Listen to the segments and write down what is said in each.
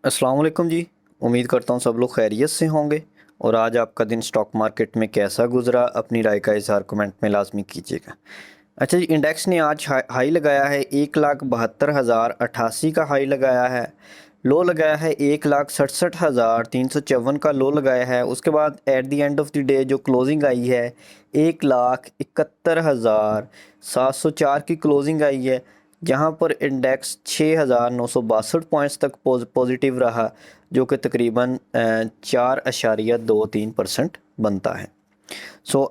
अस्सलाम वालेकुम जी। उम्मीद करता हूँ सब लोग खैरियत से होंगे। और आज आपका दिन स्टॉक मार्केट में कैसा गुजरा, अपनी राय का इज़हार कमेंट में लाजमी कीजिएगा। अच्छा जी, इंडेक्स ने आज हाई लगाया है 1,72,088 का हाई लगाया है। लो लगाया है 1,67,354 का लो लगाया है। उसके बाद at the end of the day जो क्लोजिंग आई है 1,71,704 की क्लोजिंग आई है, जहां पर इंडेक्स 6,962 पॉइंट्स तक पॉजिटिव रहा, जो कि तकरीबन 4.23% बनता है।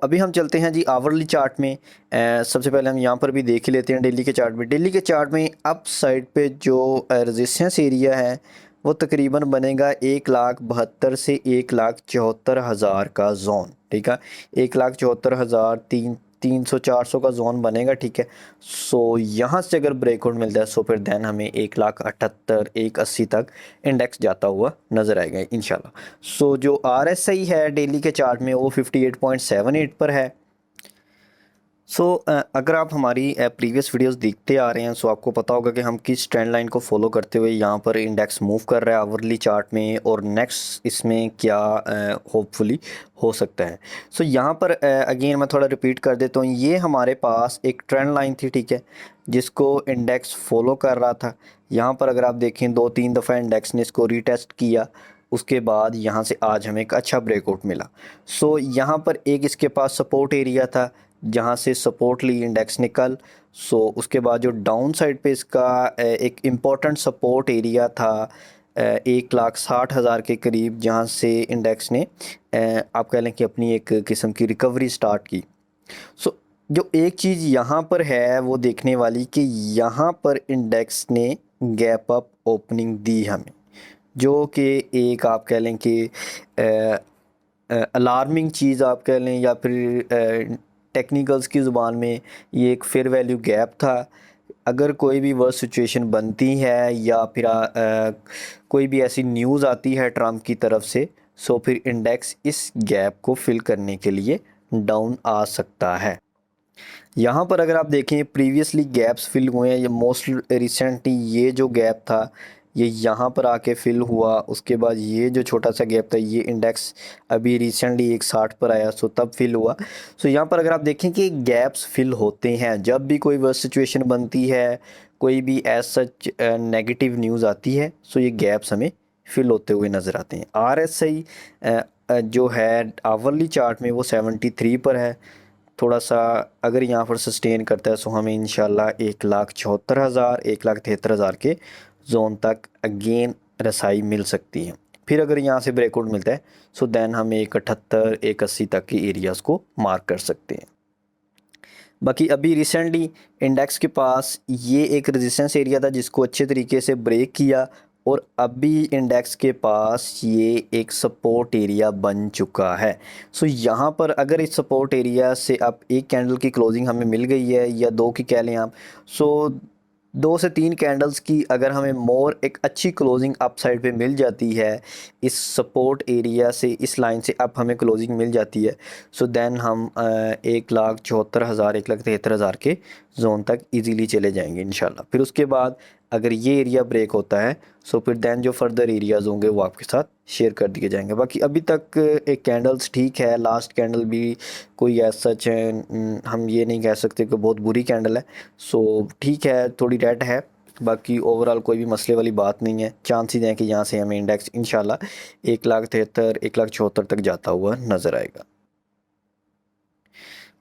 अभी हम चलते हैं जी आवरली चार्ट में। सबसे पहले हम यहाँ पर भी देख ही लेते हैं डेली के चार्ट में। डेली के चार्ट में अप साइड पे जो रेजिस्टेंस एरिया है वो तकरीबन बनेगा 1,72,000 से 1,74,000 का जोन। ठीक है, 1,74,000 300-400 का जोन बनेगा। ठीक है, यहाँ से अगर ब्रेकआउट मिलता है फिर देन हमें 1,78,000 1,80 तक इंडेक्स जाता हुआ नज़र आएगा इंशाल्लाह। जो RSI है डेली के चार्ट में वो 58.78 पर है। अगर आप हमारी प्रीवियस वीडियोस देखते आ रहे हैं आपको पता होगा कि हम किस ट्रेंड लाइन को फॉलो करते हुए यहाँ पर इंडेक्स मूव कर रहा है आवरली चार्ट में, और नेक्स्ट इसमें क्या होपफुली हो सकता है। यहाँ पर अगेन मैं थोड़ा रिपीट कर देता हूँ, ये हमारे पास एक ट्रेंड लाइन थी, ठीक है, जिसको इंडेक्स फॉलो कर रहा था। यहाँ पर अगर आप देखें 2-3 दफ़ा इंडेक्स ने इसको रीटेस्ट किया, उसके बाद यहाँ से आज हमें एक अच्छा ब्रेकआउट मिला। यहाँ पर एक इसके पास सपोर्ट एरिया था जहाँ से सपोर्ट ली इंडेक्स निकल। उसके बाद जो डाउन साइड पे इसका एक इम्पॉर्टेंट सपोर्ट एरिया था 1,60,000 के करीब, जहाँ से इंडेक्स ने आप कह लें कि अपनी एक किस्म की रिकवरी स्टार्ट की। जो एक चीज़ यहाँ पर है वो देखने वाली कि यहाँ पर इंडेक्स ने गैप अप ओपनिंग दी हमें, जो कि एक आप कह लें कि अलार्मिंग चीज़ आप कह लें, या फिर टेक्निकल्स की ज़ुबान में ये एक फेयर वैल्यू गैप था। अगर कोई भी वर्स्ट सिचुएशन बनती है या फिर कोई भी ऐसी न्यूज़ आती है ट्रम्प की तरफ से, फिर इंडेक्स इस गैप को फिल करने के लिए डाउन आ सकता है। यहाँ पर अगर आप देखें प्रीवियसली गैप्स फिल हुए हैं, ये मोस्ट रिसेंटली ये जो गैप था ये यहाँ पर आके फिल हुआ। उसके बाद ये जो छोटा सा गैप था ये इंडेक्स अभी रिसेंटली 160 पर आया, तब फिल हुआ। यहाँ पर अगर आप देखें कि गैप्स फिल होते हैं जब भी कोई वर्स्ट सिचुएशन बनती है, कोई भी एज सच नेगेटिव न्यूज़ आती है, ये गैप्स हमें फिल होते हुए नज़र आते हैं। RSI जो है आवरली चार्ट में वो 73 पर है। थोड़ा सा अगर यहाँ पर सस्टेन करता है हमें इंशाल्लाह 1,74,000 1,73,000 के जोन तक अगेन रसाई मिल सकती है। फिर अगर यहाँ से ब्रेकआउट मिलता है देन हम 1,78 1,80 तक के एरियाज़ को मार्क कर सकते हैं। बाकी अभी रिसेंटली इंडेक्स के पास ये एक रेजिस्टेंस एरिया था जिसको अच्छे तरीके से ब्रेक किया, और अभी इंडेक्स के पास ये एक सपोर्ट एरिया बन चुका है। यहाँ पर अगर इस सपोर्ट एरिया से अब एक कैंडल की क्लोजिंग हमें मिल गई है या दो की कह लें आप, 2 से 3 कैंडल्स की अगर हमें मोर एक अच्छी क्लोजिंग अप साइड पे मिल जाती है इस सपोर्ट एरिया से, इस लाइन से अब हमें क्लोजिंग मिल जाती है, देन हम 1,74,000 1,73,000 के जोन तक इजीली चले जाएंगे इंशाल्लाह। फिर उसके बाद अगर ये एरिया ब्रेक होता है फिर देन जो फर्दर एरियाज़ होंगे वो आपके साथ शेयर कर दिए जाएंगे। बाकी अभी तक एक कैंडल्स ठीक है, लास्ट कैंडल भी कोई एज सच है हम ये नहीं कह सकते कि बहुत बुरी कैंडल है। ठीक है, थोड़ी रेड है, बाकी ओवरऑल कोई भी मसले वाली बात नहीं है। चांसेस हैं कि यहाँ से हमें इंडेक्स इंशाल्लाह 1,73,000 1,74,000 तक जाता हुआ नज़र आएगा।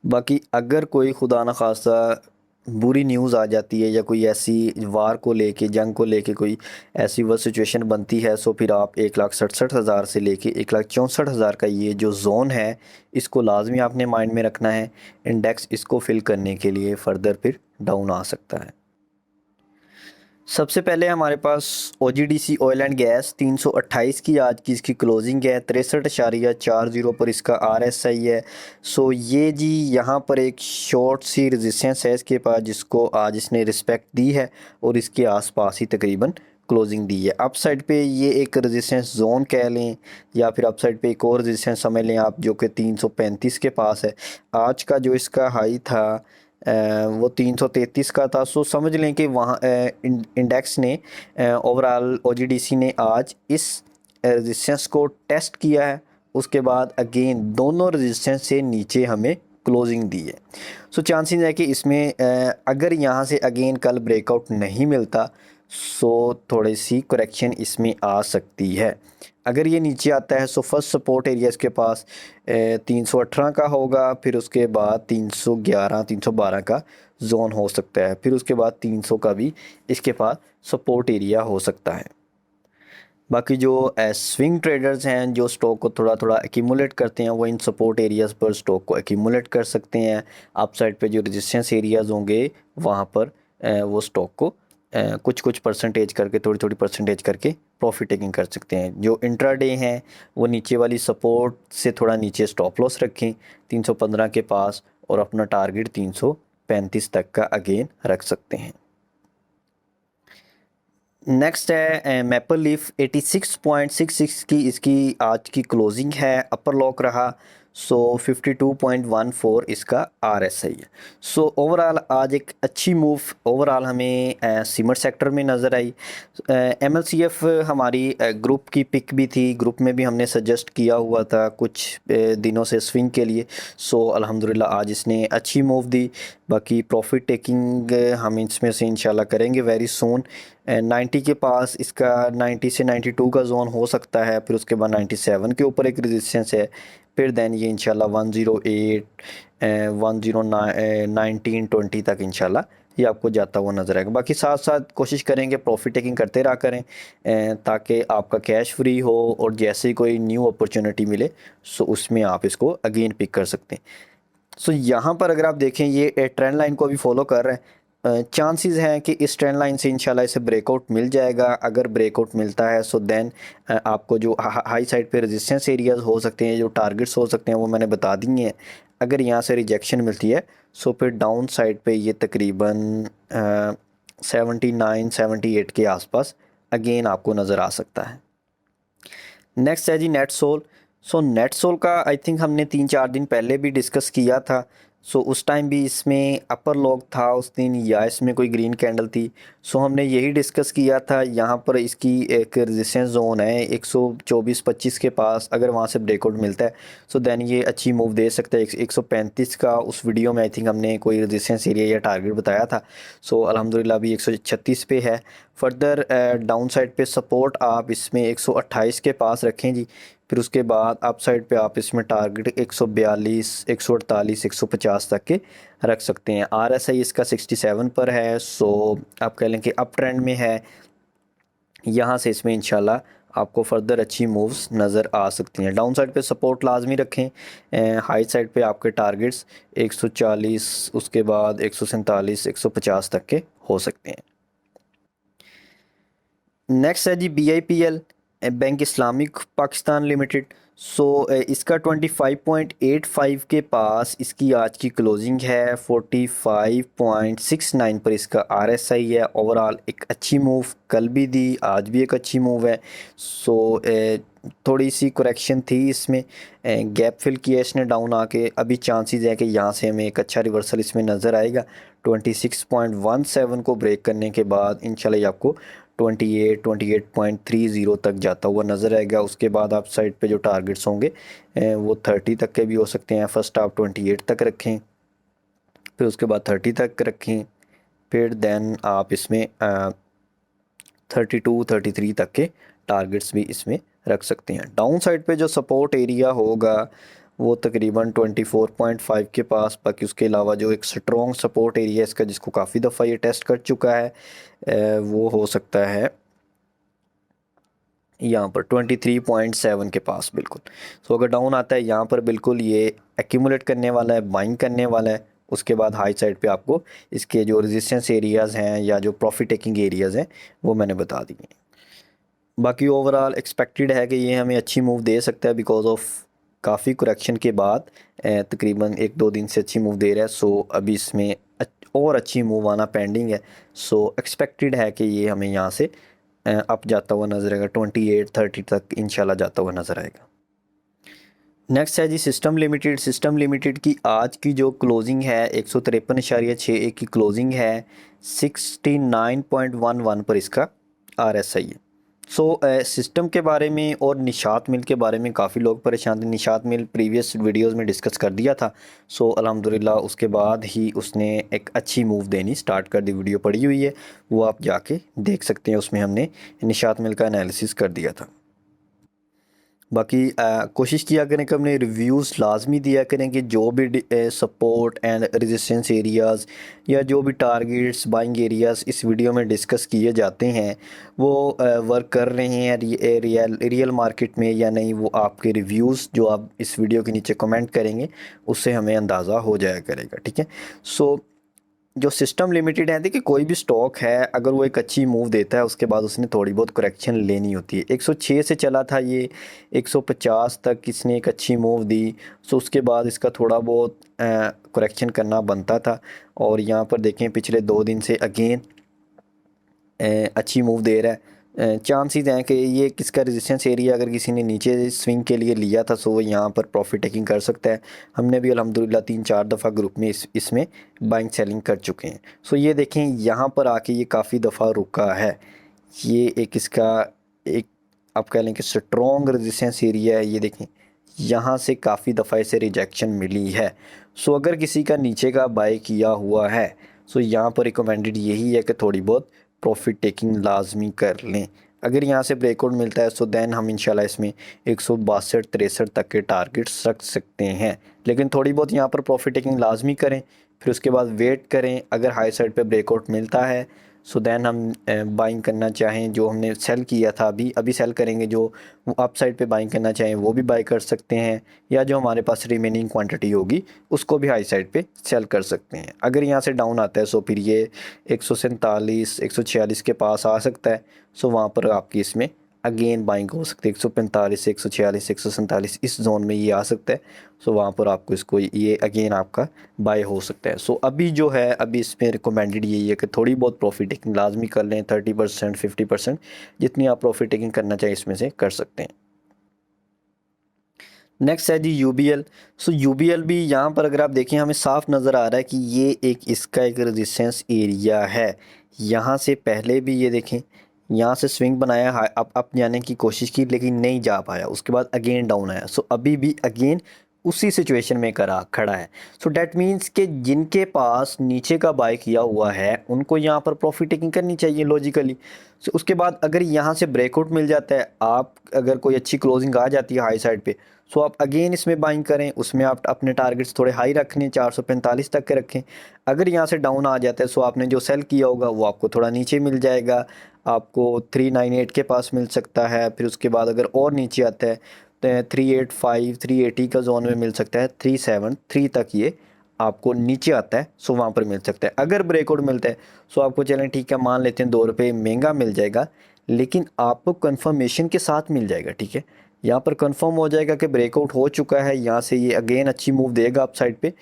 बाकी अगर कोई खुदा न खास्ता बुरी न्यूज़ आ जाती है या कोई ऐसी वार को लेके, जंग को लेके कोई ऐसी वर्स्ट सिचुएशन बनती है, फिर आप 1,67,000 से लेके 1,64,000 का ये जो जोन है इसको लाजमी आपने माइंड में रखना है। इंडेक्स इसको फिल करने के लिए फ़र्दर फिर डाउन आ सकता है। सबसे पहले हमारे पास OGDC ऑयल एंड गैस 328 की आज की इसकी क्लोजिंग है, 63.40 पर इसका RSI है। ये जी यहाँ पर एक शॉर्ट सी रेजिस्टेंस है इसके पास जिसको आज इसने रिस्पेक्ट दी है और इसके आसपास ही तकरीबन क्लोजिंग दी है। अप साइड पे ये एक रेजिस्टेंस जोन कह लें या फिर अप साइड पे एक और रेजिस्टेंस समझ लें आप, जो कि 335 के पास है। आज का जो इसका हाई था वो 333 का था। सो समझ लें कि वहाँ इंडेक्स ने ओवरऑल ओजीडीसी ने आज इस रेजिस्टेंस को टेस्ट किया है, उसके बाद अगेन दोनों रेजिस्टेंस से नीचे हमें क्लोजिंग दी है। सो चांसेस है कि इसमें अगर यहाँ से अगेन कल ब्रेकआउट नहीं मिलता सो थोड़ी सी करेक्शन इसमें आ सकती है। अगर ये नीचे आता है सो फर्स्ट सपोर्ट एरिया इसके पास 318 का होगा, फिर उसके बाद 311 312 का जोन हो सकता है, फिर उसके बाद 300 का भी इसके पास सपोर्ट एरिया हो सकता है। बाकी जो स्विंग ट्रेडर्स हैं जो स्टॉक को थोड़ा थोड़ा एक्यूमुलेट करते हैं वो इन सपोर्ट एरियाज़ पर स्टॉक को एक्यूमुलेट कर सकते हैं। अपसाइड पे जो रेजिस्टेंस एरियाज़ होंगे वहाँ पर वो स्टॉक को कुछ कुछ परसेंटेज करके, थोड़ी थोड़ी परसेंटेज करके प्रॉफिट टेकिंग कर सकते हैं। जो इंट्राडे हैं वो नीचे वाली सपोर्ट से थोड़ा नीचे स्टॉप लॉस रखें 315 के पास, और अपना टारगेट 335 तक का अगेन रख सकते हैं। नेक्स्ट है मैपल लीफ 86.66 की इसकी आज की क्लोजिंग है, अपर लॉक रहा। सो 52.14 इसका RSI है। सो ओवरऑल आज एक अच्छी मूव ओवरऑल हमें सीमेंट सेक्टर में नज़र आई। MLCF हमारी ग्रुप की पिक भी थी, ग्रुप में भी हमने सजेस्ट किया हुआ था कुछ दिनों से स्विंग के लिए। सो अल्हम्दुलिल्लाह आज इसने अच्छी मूव दी। बाकी प्रॉफिट टेकिंग हम इसमें से इंशाल्लाह करेंगे वेरी सून। 90 के पास इसका 90 से 92 का जोन हो सकता है, फिर उसके बाद 97 के ऊपर एक रेजिस्टेंस है, फिर देन ये इंशाल्लाह 108 109 19 20 तक इंशाल्लाह ये आपको जाता हुआ नज़र आएगा। बाकी साथ साथ कोशिश करेंगे प्रॉफिट टेकिंग करते रहा करें ताकि आपका कैश फ्री हो, और जैसे ही कोई न्यू अपॉर्चुनिटी मिले सो उसमें आप इसको अगेन पिक कर सकते हैं। सो यहाँ पर अगर आप देखें ये ट्रेंड लाइन को भी फॉलो कर रहे हैं, चांसेस हैं कि इस ट्रेंड लाइन से इंशाल्लाह इसे ब्रेकआउट मिल जाएगा। अगर ब्रेकआउट मिलता है सो देन आपको जो हाई साइड पे रेजिस्टेंस एरियाज हो सकते हैं, जो टारगेट्स हो सकते हैं वो मैंने बता दिए हैं। अगर यहाँ से रिजेक्शन मिलती है सो फिर डाउन साइड पे ये तकरीबन 79 78 के आसपास अगेन आपको नज़र आ सकता है। नेक्स्ट है जी net sol. So net sol का आई थिंक हमने 3-4 दिन पहले भी डिस्कस किया था। सो उस टाइम भी इसमें अपर लॉक था उस दिन, या इसमें कोई ग्रीन कैंडल थी। सो हमने यही डिस्कस किया था। यहाँ पर इसकी एक रेजिस्टेंस जोन है 124-25 के पास, अगर वहाँ से ब्रेकआउट मिलता है सो देन ये अच्छी मूव दे सकता है। 135 का उस वीडियो में आई थिंक हमने कोई रेजिस्टेंस एरिया या टारगेट बताया था। सो अल्हम्दुलिल्लाह अभी 136 पे है। फर्दर डाउन साइड पे सपोर्ट आप इसमें 128 के पास रखें जी। फिर उसके बाद अप साइड पे आप इसमें टारगेट 142 148 150 तक के रख सकते हैं। RSI इसका 67 पर है। सो आप कह लें कि अप ट्रेंड में है। यहाँ से इसमें इंशाल्लाह आपको फर्दर अच्छी मूव्स नज़र आ सकती हैं। डाउन साइड पे सपोर्ट लाजमी रखें। हाई साइड पे आपके टारगेट्स 140, उसके बाद 147 150 तक के हो सकते हैं। नेक्स्ट है जी BIPL bank Islamic Pakistan limited. So इसका 25.85 के पास इसकी आज की क्लोजिंग है। 45.69 पर इसका RSI है। ओवरऑल एक अच्छी मूव कल भी दी, आज भी एक अच्छी मूव है। सो थोड़ी सी करेक्शन थी इसमें, गैप फिल किया इसने डाउन आके। अभी चांसेस है कि यहाँ से हमें एक अच्छा रिवर्सल इसमें नज़र आएगा। 26.17 को ब्रेक करने के बाद इंशाल्लाह ये आपको 28 तक जाता हुआ नज़र आएगा। उसके बाद आप साइड पे जो टारगेट्स होंगे वो 30 तक के भी हो सकते हैं। फर्स्ट आप 28 तक रखें, फिर उसके बाद 30 तक रखें, फिर देन आप इसमें 32 33 तक के टारगेट्स भी इसमें रख सकते हैं। डाउन साइड पे जो सपोर्ट एरिया होगा वो तकरीबन 24.5 के पास। बाकी उसके अलावा जो एक स्ट्रॉन्ग सपोर्ट एरिया इसका जिसको काफ़ी दफ़ा ये टेस्ट कर चुका है वो हो सकता है यहाँ पर 23.7 के पास बिल्कुल। सो अगर डाउन आता है यहाँ पर बिल्कुल ये एक्यूमुलेट करने वाला है, बाइंग करने वाला है। उसके बाद हाई साइड पे आपको इसके जो रेजिस्टेंस एरियाज़ हैं या जो प्रॉफिट टेकिंग एरियाज़ हैं वो मैंने बता दिए। बाकी ओवरऑल एक्सपेक्टेड है कि ये हमें अच्छी मूव दे सकता है बिकॉज ऑफ काफ़ी करेक्शन के बाद तकरीबन 1-2 दिन से अच्छी मूव दे रहा है। सो अभी इसमें और अच्छी मूव आना पेंडिंग है। सो एक्सपेक्टेड है कि ये हमें यहाँ से अप जाता हुआ नज़र आएगा, 28 30 तक इंशाल्लाह जाता हुआ नज़र आएगा। नेक्स्ट है जी सिस्टम लिमिटेड। सिस्टम लिमिटेड की आज की जो क्लोजिंग है 153.61 की क्लोजिंग है, 69.11 पर इसका RSI है। सिस्टम के बारे में और निशात मिल के बारे में काफ़ी लोग परेशान थे। निशात मिल प्रीवियस वीडियोस में डिस्कस कर दिया था। अल्हम्दुलिल्लाह उसके बाद ही उसने एक अच्छी मूव देनी स्टार्ट कर दी। वीडियो पड़ी हुई है, वो आप जाके देख सकते हैं। उसमें हमने निशात मिल का एनालिसिस कर दिया था। बाकी कोशिश किया करें कि हमने रिव्यूज़ लाजमी दिया करें कि जो भी सपोर्ट एंड रेजिस्टेंस एरियाज़ या जो भी टारगेट्स बाइंग एरियाज़ इस वीडियो में डिस्कस किए जाते हैं वो वर्क कर रहे हैं रियल मार्केट में या नहीं, वो आपके रिव्यूज़ जो आप इस वीडियो के नीचे कमेंट करेंगे उससे हमें अंदाज़ा हो जाया करेगा। ठीक है। जो सिस्टम लिमिटेड है, देखिए कोई भी स्टॉक है अगर वो एक अच्छी मूव देता है उसके बाद उसने थोड़ी बहुत करेक्शन लेनी होती है। 106 से चला था ये 150 तक इसने एक अच्छी मूव दी। उसके बाद इसका थोड़ा बहुत करेक्शन करना बनता था। और यहाँ पर देखें पिछले 2 दिन से अगेन अच्छी मूव दे रहा है। चांसेस हैं कि ये किसका रेजिस्टेंस एरिया अगर किसी ने नीचे स्विंग के लिए लिया था वो यहाँ पर प्रॉफिट टेकिंग कर सकता है। हमने भी अल्हम्दुलिल्लाह 3-4 दफ़ा ग्रुप में इसमें बाइंग सेलिंग कर चुके हैं। ये देखें यहाँ पर आके ये काफ़ी दफ़ा रुका है। ये एक इसका एक आप कह लें कि स्ट्रॉन्ग रेजिस्टेंस एरिया है। ये देखें यहाँ से काफ़ी दफ़ा इसे रिजेक्शन मिली है। अगर किसी का नीचे का बाय किया हुआ है यहाँ पर रिकमेंडेड यही है कि थोड़ी बहुत प्रॉफिट टेकिंग लाजमी कर लें। अगर यहाँ से ब्रेकआउट मिलता है देन हम इंशाल्लाह इसमें 162-63 तक के टारगेट्स रख सकते हैं। लेकिन थोड़ी बहुत यहाँ पर प्रॉफिट टेकिंग लाजमी करें, फिर उसके बाद वेट करें। अगर हाई साइड पे ब्रेकआउट मिलता है देन हम बाइंग करना चाहें, जो हमने सेल किया था अभी सेल करेंगे, जो अप साइड पे बाइंग करना चाहें वो भी बाई कर सकते हैं, या जो हमारे पास रिमेनिंग क्वांटिटी होगी उसको भी हाई साइड पे सेल कर सकते हैं। अगर यहाँ से डाउन आता है फिर ये 147-146 के पास आ सकता है। वहाँ पर आपकी इसमें अगेन बाइंग हो सकती है। 145 146 147 इस जोन में ये आ सकता है। वहाँ पर आपको इसको ये अगेन आपका बाय हो सकता है। अभी जो है अभी इसमें रिकमेंडेड यही है कि थोड़ी बहुत प्रॉफिट टेकिंग लाजमी कर लें। 30% 50% जितनी आप प्रॉफिट टेकिंग करना चाहिए इसमें से कर सकते हैं। नेक्स्ट है जी UBL। UBL भी यहाँ पर अगर आप देखें हमें साफ नज़र आ रहा है कि ये इसका एक रेजिस्टेंस एरिया है। यहाँ से पहले भी ये देखें यहाँ से स्विंग बनाया, अप जाने की कोशिश की लेकिन नहीं जा पाया, उसके बाद अगेन डाउन आया। अभी भी अगेन उसी सिचुएशन में खड़ा है। डैट मीन्स कि जिनके पास नीचे का बाय किया हुआ है उनको यहाँ पर प्रॉफिट टेकिंग करनी चाहिए लॉजिकली। उसके बाद अगर यहाँ से ब्रेकआउट मिल जाता है, आप अगर कोई अच्छी क्लोजिंग आ जाती है हाई साइड पे, आप अगेन इसमें बाइंग करें। उसमें आप अपने टारगेट्स थोड़े हाई रखने, 445 तक के रखें। अगर यहाँ से डाउन आ जाता है आपने जो सेल किया होगा वो आपको थोड़ा नीचे मिल जाएगा, आपको 398 के पास मिल सकता है। फिर उसके बाद अगर और नीचे आता है तो 385 380 का जोन में मिल सकता है। 373 तक ये आपको नीचे आता है, वहाँ पर मिल सकता है। अगर ब्रेकआउट मिलता है आपको चलें ठीक है, मान लेते हैं 2 रुपये महंगा मिल जाएगा लेकिन आपको कंफर्मेशन के साथ मिल जाएगा। ठीक है, यहाँ पर कंफर्म हो जाएगा कि ब्रेकआउट हो चुका है, यहाँ से ये अगेन अच्छी मूव देगा अप साइड पे।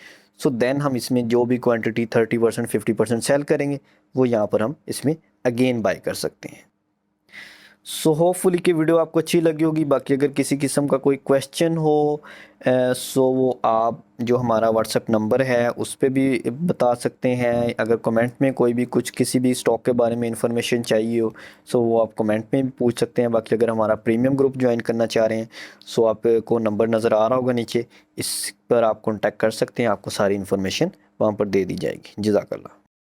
देन हम इसमें जो भी क्वांटिटी 30% 50% सेल करेंगे वो यहाँ पर हम इसमें अगेन बाय कर सकते हैं। होपफुली कि वीडियो आपको अच्छी लगी होगी। बाकी अगर किसी किस्म का कोई क्वेश्चन हो वो आप जो हमारा व्हाट्सएप नंबर है उस पर भी बता सकते हैं। अगर कमेंट में कोई भी कुछ किसी भी स्टॉक के बारे में इंफॉर्मेशन चाहिए हो वो आप कमेंट में भी पूछ सकते हैं। बाकी अगर हमारा प्रीमियम ग्रुप ज्वाइन करना चाह रहे हैं आपको नंबर नज़र आ रहा होगा नीचे, इस पर आप कॉन्टैक्ट कर सकते हैं, आपको सारी इन्फॉर्मेशन वहाँ पर दे दी जाएगी। जज़ाकल्लाह।